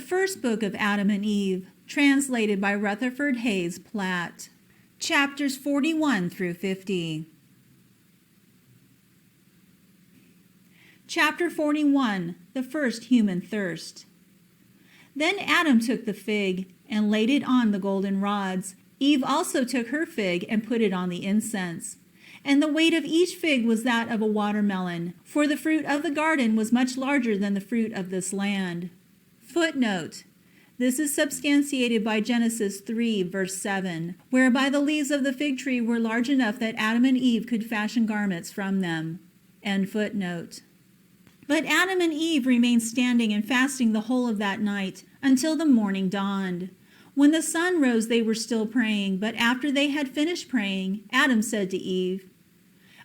First Book of Adam and Eve, translated by Rutherford Hayes Platt. Chapters 41 through 50. Chapter 41, the first human thirst. Then Adam took the fig and laid it on the golden rods. Eve also took her fig and put it on the incense. And the weight of each fig was that of a watermelon, for the fruit of the garden was much larger than the fruit of this land. Footnote: this is substantiated by Genesis 3, verse 7, whereby the leaves of the fig tree were large enough that Adam and Eve could fashion garments from them. End footnote. But Adam and Eve remained standing and fasting the whole of that night, until the morning dawned. When the sun rose, they were still praying, but after they had finished praying, Adam said to Eve,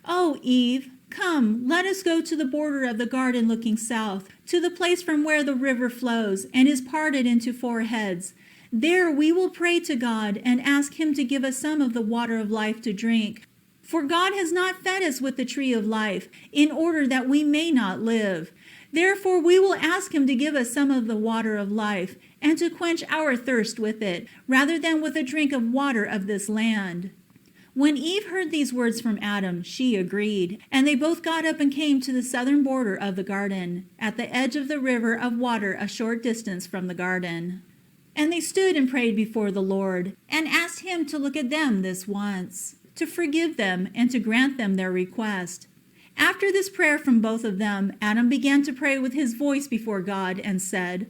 "O Eve, come, let us go to the border of the garden looking south, to the place from where the river flows and is parted into 4 heads. There we will pray to God and ask him to give us some of the water of life to drink. For God has not fed us with the tree of life, in order that we may not live. Therefore we will ask him to give us some of the water of life, and to quench our thirst with it, rather than with a drink of water of this land." When Eve heard these words from Adam, she agreed, and they both got up and came to the southern border of the garden, at the edge of the river of water a short distance from the garden. And they stood and prayed before the Lord, and asked him to look at them this once, to forgive them, and to grant them their request. After this prayer from both of them, Adam began to pray with his voice before God, and said,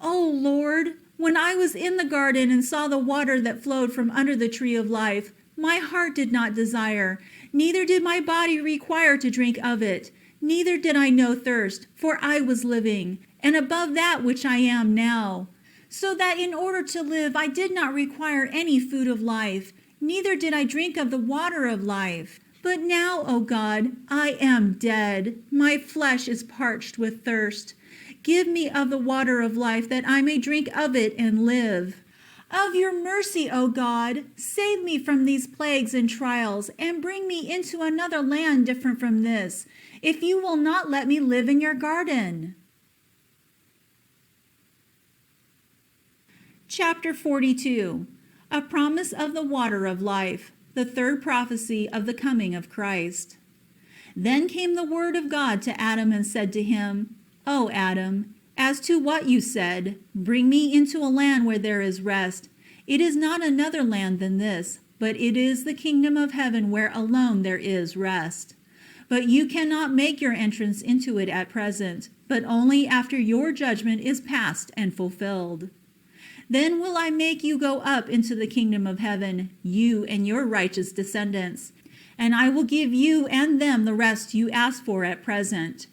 "O Lord, when I was in the garden and saw the water that flowed from under the tree of life, my heart did not desire, neither did my body require to drink of it, neither did I know thirst, for I was living, and above that which I am now. So that in order to live I did not require any food of life, neither did I drink of the water of life. But now, O God, I am dead. My flesh is parched with thirst. Give me of the water of life, that I may drink of it and live. Of your mercy, O God, save me from these plagues and trials, and bring me into another land different from this, if you will not let me live in your garden." Chapter 42. A promise of the water of life, the third prophecy of the coming of Christ. Then came the word of God to Adam and said to him, "O Adam, as to what you said, bring me into a land where there is rest. It is not another land than this, but it is the kingdom of heaven where alone there is rest. But you cannot make your entrance into it at present, but only after your judgment is past and fulfilled. Then will I make you go up into the kingdom of heaven, you and your righteous descendants, and I will give you and them the rest you ask for at present.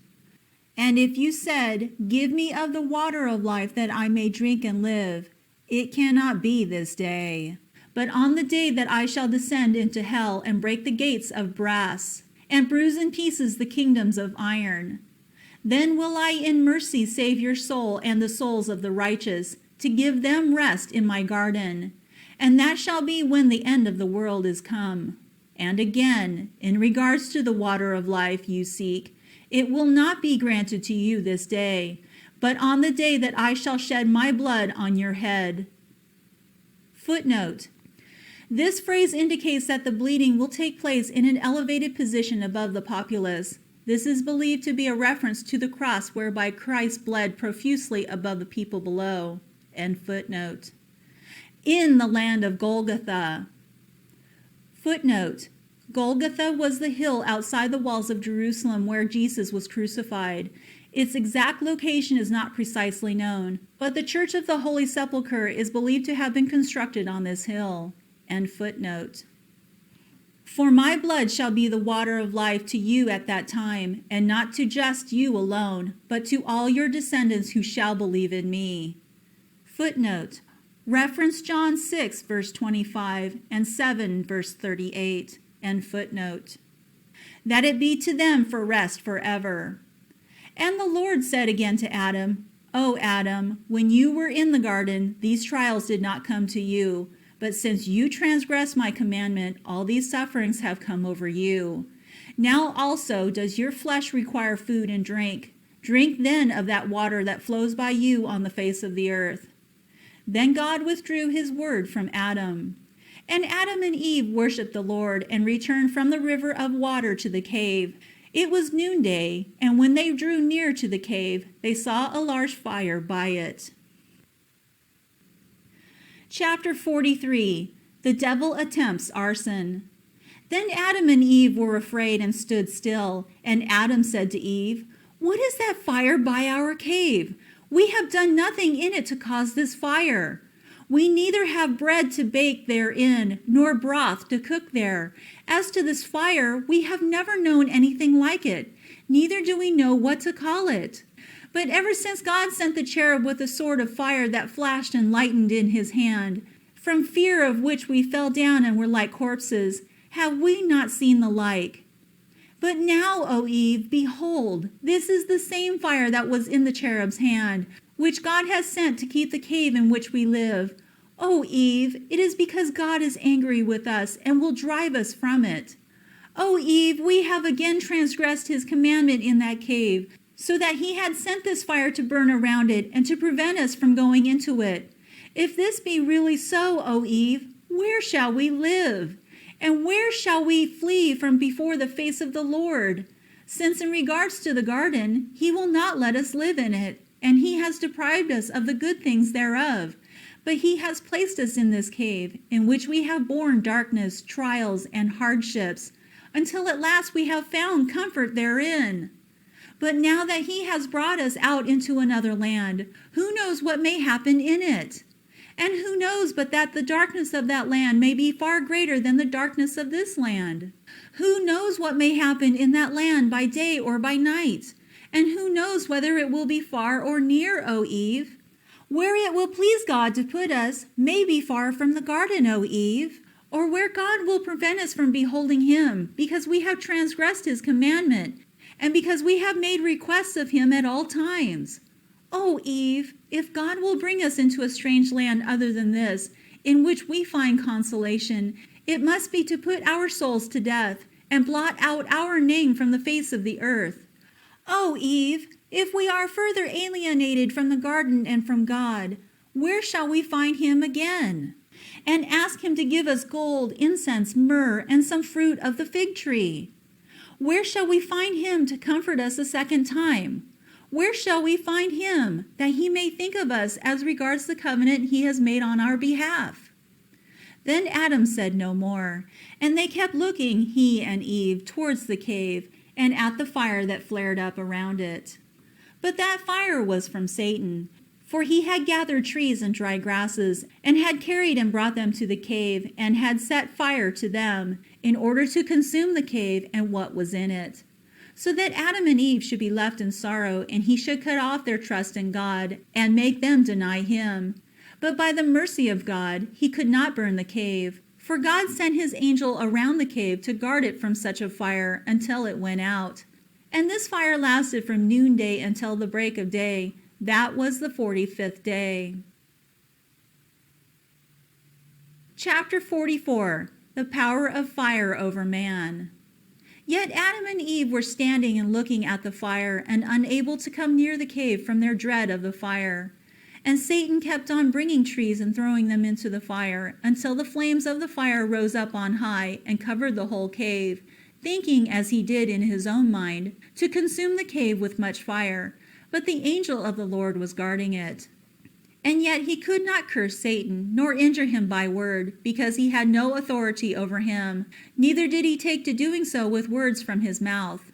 And if you said, 'Give me of the water of life that I may drink and live,' it cannot be this day, but on the day that I shall descend into hell and break the gates of brass, and bruise in pieces the kingdoms of iron. Then will I in mercy save your soul and the souls of the righteous, to give them rest in my garden. And that shall be when the end of the world is come. And again, in regards to the water of life you seek, it will not be granted to you this day, but on the day that I shall shed my blood on your head." Footnote: this phrase indicates that the bleeding will take place in an elevated position above the populace. This is believed to be a reference to the cross whereby Christ bled profusely above the people below. End footnote. In the land of Golgotha. Footnote: Golgotha was the hill outside the walls of Jerusalem where Jesus was crucified. Its exact location is not precisely known, but the Church of the Holy Sepulchre is believed to have been constructed on this hill. End footnote. "For my blood shall be the water of life to you at that time, and not to just you alone, but to all your descendants who shall believe in me." Footnote: reference John 6, verse 25, and 7, verse 38. End footnote. "That it be to them for rest forever. And the Lord said again to Adam, O Adam, when you were in the garden, these trials did not come to you. But since you transgressed my commandment, all these sufferings have come over you. Now also does your flesh require food and drink. Drink then of that water that flows by you on the face of the earth." Then God withdrew his word from Adam. And Adam and Eve worshipped the Lord and returned from the river of water to the cave. It was noonday, and when they drew near to the cave, they saw a large fire by it. Chapter 43. The devil attempts arson. Then Adam and Eve were afraid and stood still. And Adam said to Eve, "What is that fire by our cave? We have done nothing in it to cause this fire. We neither have bread to bake therein, nor broth to cook there. As to this fire, we have never known anything like it, neither do we know what to call it. But ever since God sent the cherub with a sword of fire that flashed and lightened in his hand, from fear of which we fell down and were like corpses, have we not seen the like? But now, O Eve, behold, this is the same fire that was in the cherub's hand, which God has sent to keep the cave in which we live. O Eve, it is because God is angry with us and will drive us from it. O Eve, we have again transgressed his commandment in that cave, so that he had sent this fire to burn around it and to prevent us from going into it. If this be really so, O Eve, where shall we live? And where shall we flee from before the face of the Lord? Since in regards to the garden, he will not let us live in it, and he has deprived us of the good things thereof. But he has placed us in this cave, in which we have borne darkness, trials, and hardships, until at last we have found comfort therein. But now that he has brought us out into another land, who knows what may happen in it? And who knows but that the darkness of that land may be far greater than the darkness of this land? Who knows what may happen in that land by day or by night? And who knows whether it will be far or near, O Eve? Where it will please God to put us may be far from the garden, O Eve, or where God will prevent us from beholding him, because we have transgressed his commandment, and because we have made requests of him at all times. O Eve, if God will bring us into a strange land other than this, in which we find consolation, it must be to put our souls to death, and blot out our name from the face of the earth. O Eve, if we are further alienated from the garden and from God, where shall we find him again? And ask him to give us gold, incense, myrrh, and some fruit of the fig tree. Where shall we find him to comfort us a second time? Where shall we find him, that he may think of us as regards the covenant he has made on our behalf? Then Adam said no more, and they kept looking, he and Eve, towards the cave, and at the fire that flared up around it. But that fire was from Satan, for he had gathered trees and dry grasses, and had carried and brought them to the cave, and had set fire to them, in order to consume the cave and what was in it, so that Adam and Eve should be left in sorrow, and he should cut off their trust in God, and make them deny him. But by the mercy of God, he could not burn the cave, for God sent his angel around the cave to guard it from such a fire until it went out. And this fire lasted from noonday until the break of day. That was the 45th day. Chapter 44. The power of fire over man. Yet Adam and Eve were standing and looking at the fire, and unable to come near the cave from their dread of the fire. And Satan kept on bringing trees and throwing them into the fire, until the flames of the fire rose up on high and covered the whole cave, thinking, as he did in his own mind, to consume the cave with much fire. But the angel of the Lord was guarding it. And yet he could not curse Satan, nor injure him by word, because he had no authority over him, neither did he take to doing so with words from his mouth.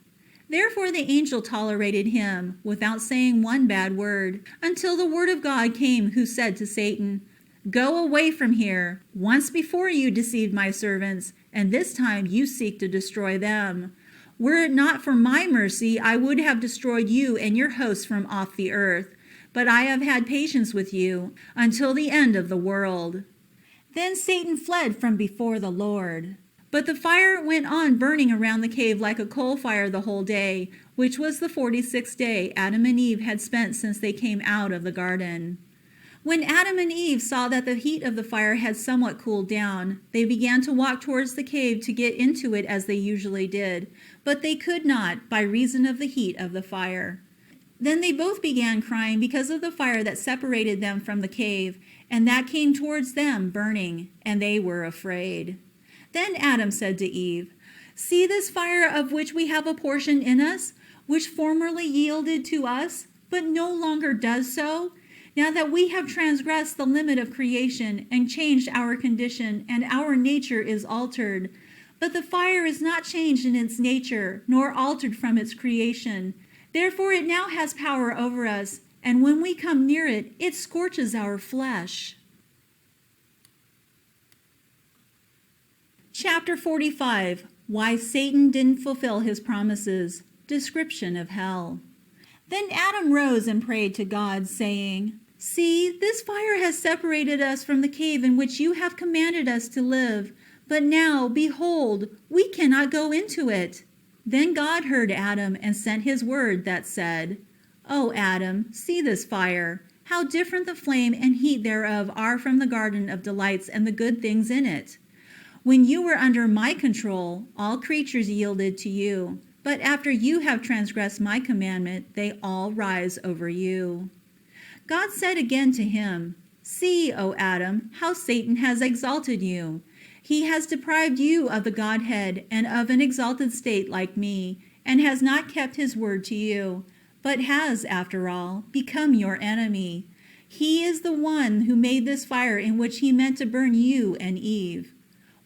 Therefore the angel tolerated him, without saying one bad word, until the word of God came, who said to Satan, "Go away from here. Once before you deceived my servants, and this time you seek to destroy them. Were it not for my mercy, I would have destroyed you and your hosts from off the earth. But I have had patience with you until the end of the world." Then Satan fled from before the Lord. But the fire went on burning around the cave like a coal fire the whole day, which was the 46th day Adam and Eve had spent since they came out of the garden. When Adam and Eve saw that the heat of the fire had somewhat cooled down, they began to walk towards the cave to get into it as they usually did, but they could not, by reason of the heat of the fire. Then they both began crying because of the fire that separated them from the cave, and that came towards them burning, and they were afraid. Then Adam said to Eve, "See this fire of which we have a portion in us, which formerly yielded to us, but no longer does so? Now that we have transgressed the limit of creation and changed our condition, and our nature is altered. But the fire is not changed in its nature, nor altered from its creation. Therefore it now has power over us, and when we come near it, it scorches our flesh." Chapter 45. Why Satan didn't fulfill his promises. Description of hell. Then Adam rose and prayed to God, saying, "See, this fire has separated us from the cave in which you have commanded us to live. But now, behold, we cannot go into it." Then God heard Adam and sent his word that said, "O Adam, see this fire, how different the flame and heat thereof are from the garden of delights and the good things in it. When you were under my control, all creatures yielded to you. But after you have transgressed my commandment, they all rise over you." God said again to him, "See, O Adam, how Satan has exalted you. He has deprived you of the Godhead and of an exalted state like me, and has not kept his word to you, but has, after all, become your enemy. He is the one who made this fire in which he meant to burn you and Eve.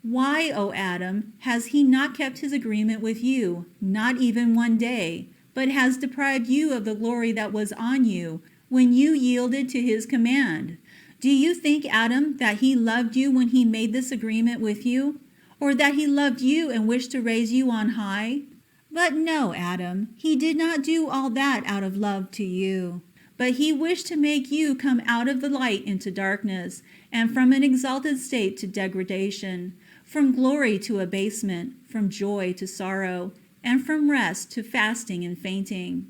Why, O Adam, has he not kept his agreement with you, not even one day, but has deprived you of the glory that was on you when you yielded to his command? Do you think, Adam, that he loved you when he made this agreement with you, or that he loved you and wished to raise you on high? But no, Adam, he did not do all that out of love to you. But he wished to make you come out of the light into darkness, and from an exalted state to degradation, from glory to abasement, from joy to sorrow, and from rest to fasting and fainting.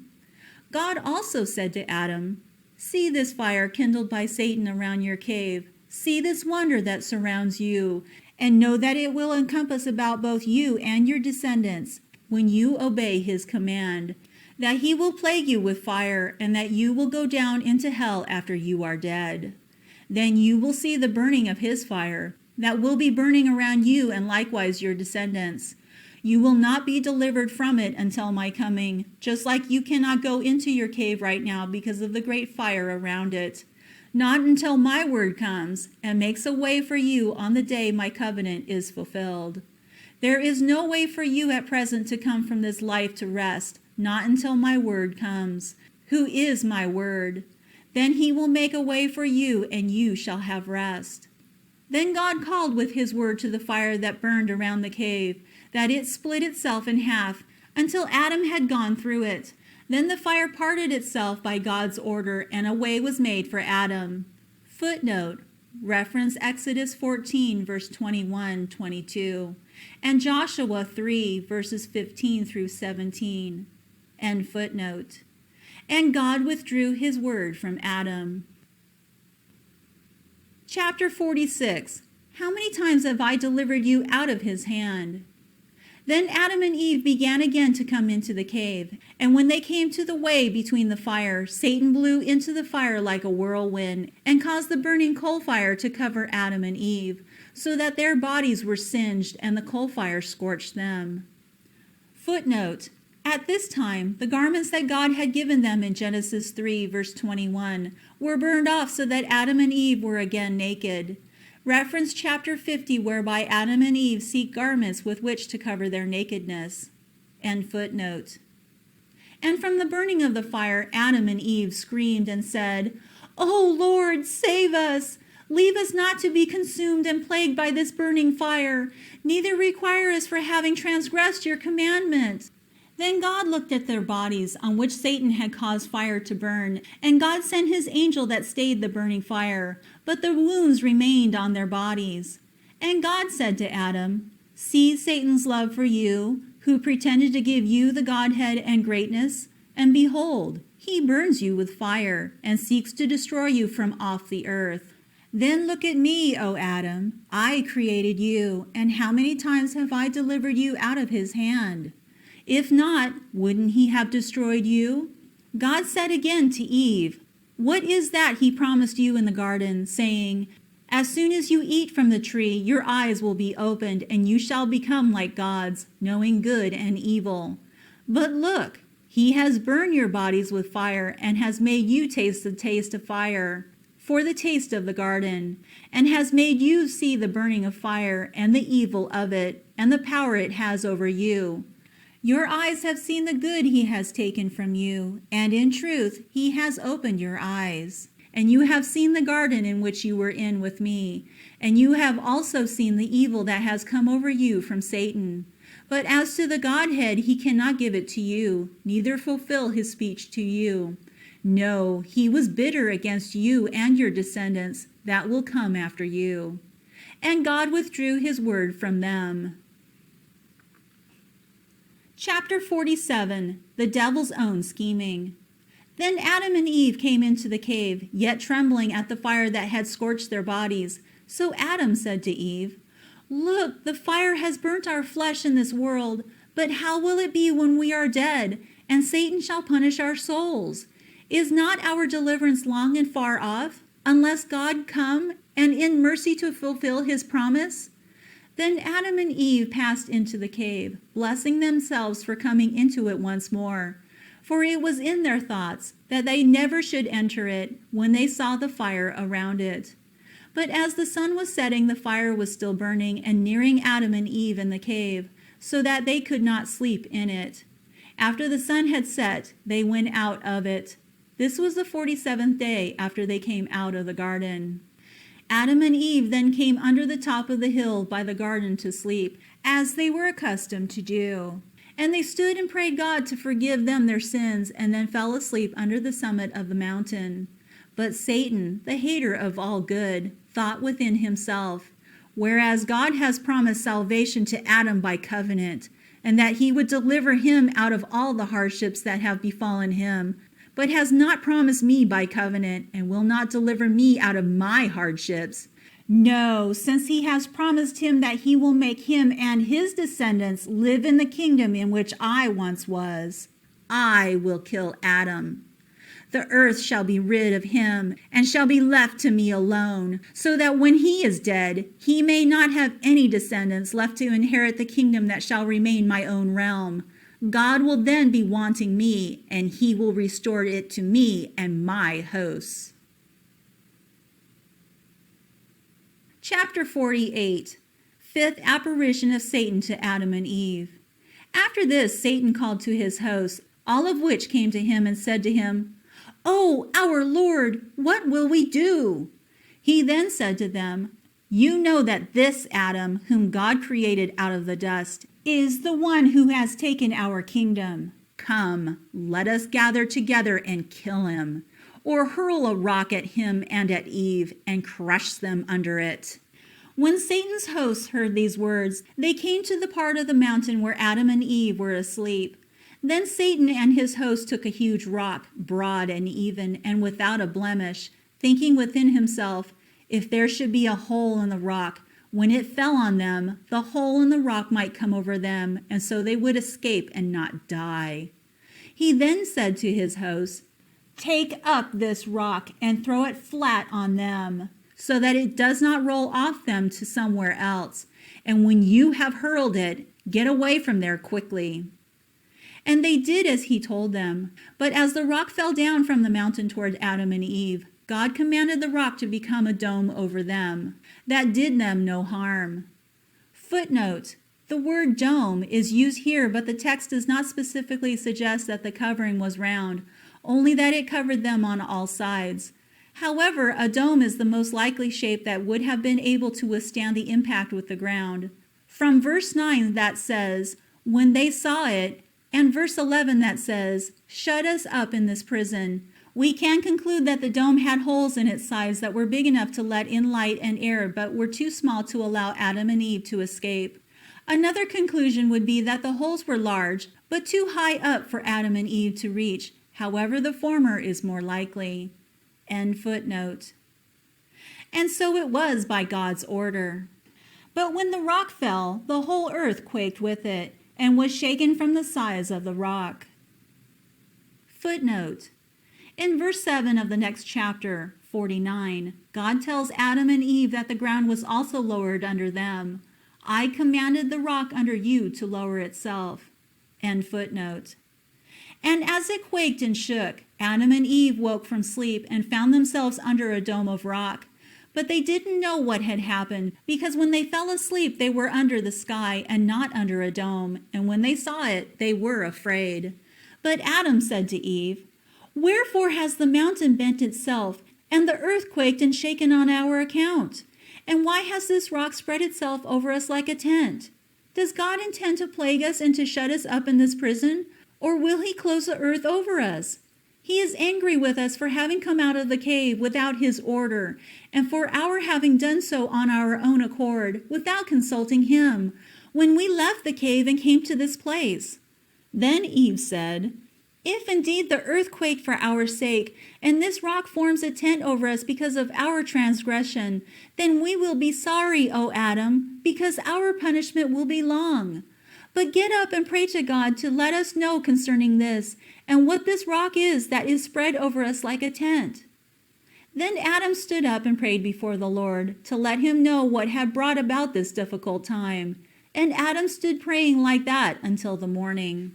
God also said to Adam, "See this fire kindled by Satan around your cave. See this wonder that surrounds you, and know that it will encompass about both you and your descendants when you obey his command, that he will plague you with fire, and that you will go down into hell after you are dead. Then you will see the burning of his fire, that will be burning around you and likewise your descendants. You will not be delivered from it until my coming, just like you cannot go into your cave right now because of the great fire around it. Not until my word comes and makes a way for you on the day my covenant is fulfilled. There is no way for you at present to come from this life to rest, not until my word comes, who is my word. Then he will make a way for you, and you shall have rest." Then God called with his word to the fire that burned around the cave, that it split itself in half, until Adam had gone through it. Then the fire parted itself by God's order, and a way was made for Adam. Footnote: reference Exodus 14, verse 21, 22, and Joshua 3, verses 15 through 17. End footnote. And God withdrew his word from Adam. Chapter 46. How many times have I delivered you out of his hand? Then Adam and Eve began again to come into the cave, and when they came to the way between the fire, Satan blew into the fire like a whirlwind, and caused the burning coal fire to cover Adam and Eve, so that their bodies were singed, and the coal fire scorched them. Footnote: at this time, the garments that God had given them in Genesis 3, verse 21, were burned off so that Adam and Eve were again naked. Reference chapter 50, whereby Adam and Eve seek garments with which to cover their nakedness. End footnote. And from the burning of the fire, Adam and Eve screamed and said, "O Lord, save us! Leave us not to be consumed and plagued by this burning fire, neither require us for having transgressed your commandment." Then God looked at their bodies, on which Satan had caused fire to burn, and God sent his angel that stayed the burning fire, but the wounds remained on their bodies. And God said to Adam, "See Satan's love for you, who pretended to give you the Godhead and greatness, and behold, he burns you with fire, and seeks to destroy you from off the earth. Then look at me, O Adam. I created you, and how many times have I delivered you out of his hand? If not, wouldn't he have destroyed you? God said again to Eve, "What is that he promised you in the garden, saying, 'As soon as you eat from the tree, your eyes will be opened, and you shall become like gods, knowing good and evil.' But look, he has burned your bodies with fire, and has made you taste the taste of fire, for the taste of the garden, and has made you see the burning of fire, and the evil of it, and the power it has over you. Your eyes have seen the good he has taken from you, and in truth he has opened your eyes. And you have seen the garden in which you were in with me, and you have also seen the evil that has come over you from Satan. But as to the Godhead, he cannot give it to you, neither fulfill his speech to you. No, he was bitter against you and your descendants that will come after you." And God withdrew his word from them. Chapter 47. The Devil's Own Scheming. Then Adam and Eve came into the cave, yet trembling at the fire that had scorched their bodies. So Adam said to Eve, "Look, the fire has burnt our flesh in this world, but how will it be when we are dead, and Satan shall punish our souls? Is not our deliverance long and far off, unless God come and in mercy to fulfill his promise?" Then Adam and Eve passed into the cave, blessing themselves for coming into it once more. For it was in their thoughts that they never should enter it when they saw the fire around it. But as the sun was setting, the fire was still burning and nearing Adam and Eve in the cave, so that they could not sleep in it. After the sun had set, they went out of it. This was the 47th day after they came out of the garden. Adam and Eve then came under the top of the hill by the garden to sleep, as they were accustomed to do. And they stood and prayed God to forgive them their sins, and then fell asleep under the summit of the mountain. But Satan, the hater of all good, thought within himself, "Whereas God has promised salvation to Adam by covenant, and that he would deliver him out of all the hardships that have befallen him, but has not promised me by covenant, and will not deliver me out of my hardships. No, since he has promised him that he will make him and his descendants live in the kingdom in which I once was, I will kill Adam. The earth shall be rid of him, and shall be left to me alone, so that when he is dead, he may not have any descendants left to inherit the kingdom that shall remain my own realm. God will then be wanting me, and he will restore it to me and my hosts." Chapter 48. Fifth apparition of Satan to Adam and Eve. After this, Satan called to his hosts, all of which came to him and said to him, "O our Lord, what will we do?" He then said to them, "You know that this Adam, whom God created out of the dust, is the one who has taken our kingdom. Come, let us gather together and kill him, or hurl a rock at him and at Eve, and crush them under it." When Satan's hosts heard these words, they came to the part of the mountain where Adam and Eve were asleep. Then Satan and his hosts took a huge rock, broad and even, and without a blemish, thinking within himself, if there should be a hole in the rock, when it fell on them, the hole in the rock might come over them, and so they would escape and not die. He then said to his hosts, "Take up this rock and throw it flat on them, so that it does not roll off them to somewhere else. And when you have hurled it, get away from there quickly." And they did as he told them. But as the rock fell down from the mountain toward Adam and Eve, God commanded the rock to become a dome over them, that did them no harm. Footnote: the word dome is used here, but the text does not specifically suggest that the covering was round, only that it covered them on all sides. However, a dome is the most likely shape that would have been able to withstand the impact with the ground. From verse 9 that says, "When they saw it," and verse 11 that says, "Shut us up in this prison," we can conclude that the dome had holes in its sides that were big enough to let in light and air, but were too small to allow Adam and Eve to escape. Another conclusion would be that the holes were large, but too high up for Adam and Eve to reach. However, the former is more likely. End footnote. And so it was by God's order. But when the rock fell, the whole earth quaked with it, and was shaken from the sides of the rock. Footnote. In verse 7 of the next chapter, 49, God tells Adam and Eve that the ground was also lowered under them. I commanded the rock under you to lower itself. End footnote. And as it quaked and shook, Adam and Eve woke from sleep and found themselves under a dome of rock. But they didn't know what had happened, because when they fell asleep they were under the sky and not under a dome, and when they saw it they were afraid. But Adam said to Eve, "Wherefore has the mountain bent itself, and the earth quaked and shaken on our account? And why has this rock spread itself over us like a tent? Does God intend to plague us and to shut us up in this prison? Or will he close the earth over us? He is angry with us for having come out of the cave without his order, and for our having done so on our own accord, without consulting him, when we left the cave and came to this place." Then Eve said, "If indeed the earth quaked for our sake, and this rock forms a tent over us because of our transgression, then we will be sorry, O Adam, because our punishment will be long. But get up and pray to God to let us know concerning this, and what this rock is that is spread over us like a tent." Then Adam stood up and prayed before the Lord, to let him know what had brought about this difficult time. And Adam stood praying like that until the morning.